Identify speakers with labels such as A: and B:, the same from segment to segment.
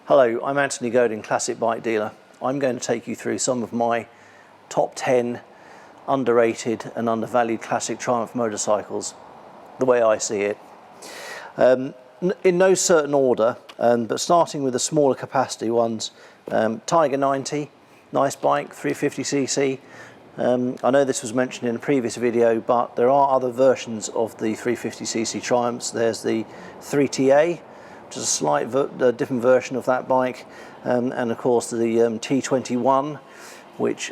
A: Hello, I'm Anthony Godin, Classic Bike Dealer. I'm going to take you through some of my top 10 underrated and undervalued classic Triumph motorcycles, the way I see it. In no certain order, but starting with the smaller capacity ones. Tiger 90, nice bike, 350cc. I know this was mentioned in a previous video, but there are other versions of the 350cc Triumphs. There's the 3TA, which is a slight different version of that bike, and of course the T21, which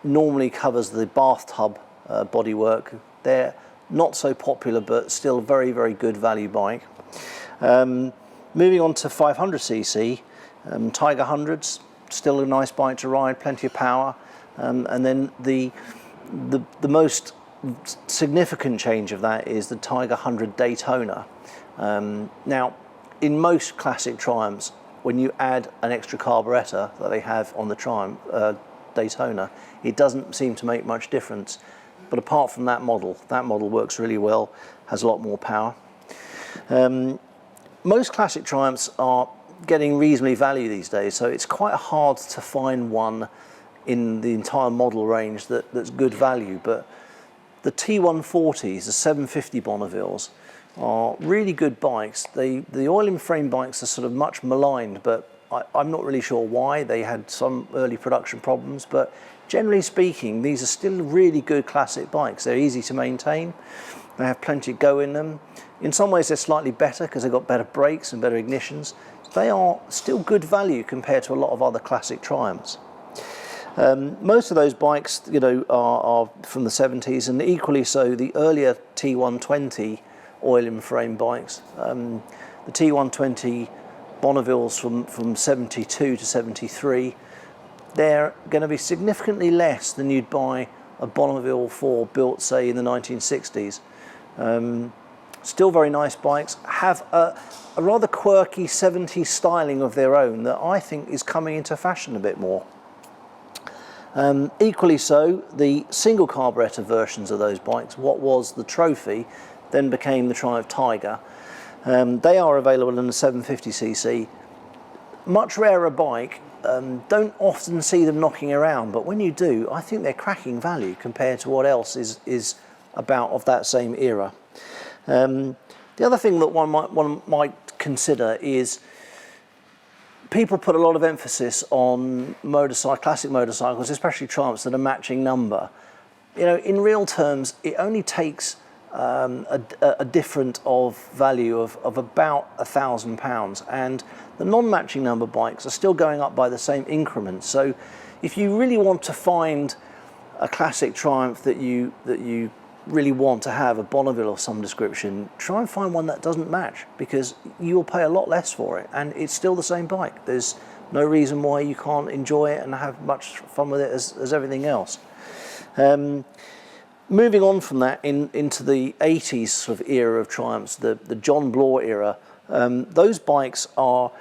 A: normally covers the bathtub bodywork. They're not so popular, but still very, very good value bike. Moving on to 500cc, Tiger 100s, still a nice bike to ride, plenty of power. And then the most significant change of that is the Tiger 100 Daytona. Now, in most classic Triumphs, when you add an extra carburettor that they have on the Triumph Daytona, it doesn't seem to make much difference. But apart from that model works really well, has a lot more power. Most classic Triumphs are getting reasonably valued these days, so it's quite hard to find one in the entire model range that's good value. But the T140s, the 750 Bonnevilles, are really good bikes. The oil-in frame bikes are sort of much maligned, but I'm not really sure why. They had some early production problems, but generally speaking, these are still really good classic bikes. They're easy to maintain. They have plenty of go in them. In some ways, they're slightly better because they've got better brakes and better ignitions. They are still good value compared to a lot of other classic Triumphs. Most of those bikes, are from the 70s, and equally so the earlier T120 oil-in frame bikes. The T120 Bonnevilles from 72 to 73, they're going to be significantly less than you'd buy a Bonneville 4 built, say, in the 1960s. Still very nice bikes, have a rather quirky 70s styling of their own that I think is coming into fashion a bit more. Equally so, the single carburettor versions of those bikes, what was the Trophy, then became the Triumph Tiger. They are available in the 750cc. Much rarer bike, don't often see them knocking around, but when you do, I think they're cracking value compared to what else is about of that same era. The other thing that one might consider is people put a lot of emphasis on classic motorcycles, especially Triumphs, that are matching number. In real terms, it only takes a difference of value of about £1,000, and the non-matching number bikes are still going up by the same increment. So if you really want to find a classic Triumph that you really want to have, a Bonneville of some description, try and find one that doesn't match, because you will pay a lot less for it and it's still the same bike. There's no reason why you can't enjoy it and have much fun with it as everything else. Moving on from that into the 80s sort of era of Triumphs, the John Bloor era, those bikes are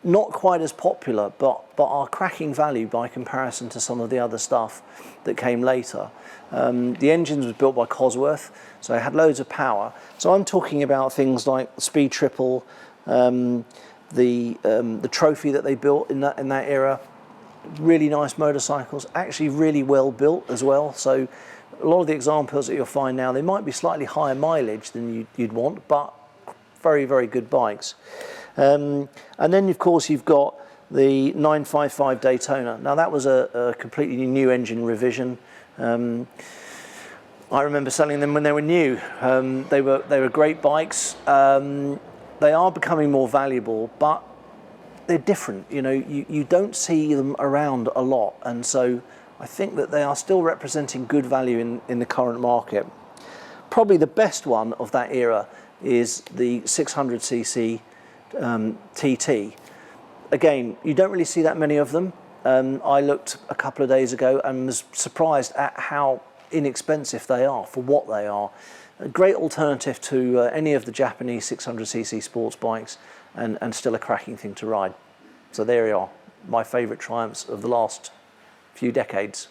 A: not quite as popular, but are cracking value by comparison to some of the other stuff that came later. The engines was built by Cosworth, so it had loads of power. So I'm talking about things like Speed Triple, the Trophy that they built in that era. Really nice motorcycles, actually really well built as well. So a lot of the examples that you'll find now, they might be slightly higher mileage than you'd want, but very, very good bikes. And then, of course, you've got the 955 Daytona. Now, that was a completely new engine revision. I remember selling them when they were new. They were great bikes. They are becoming more valuable, but they're different. You don't see them around a lot, and so I think that they are still representing good value in the current market. Probably the best one of that era is the 600cc TT. Again, you don't really see that many of them. I looked a couple of days ago and was surprised at how inexpensive they are for what they are. A great alternative to any of the Japanese 600cc sports bikes, and still a cracking thing to ride. So there you are, my favourite Triumphs of the last few decades.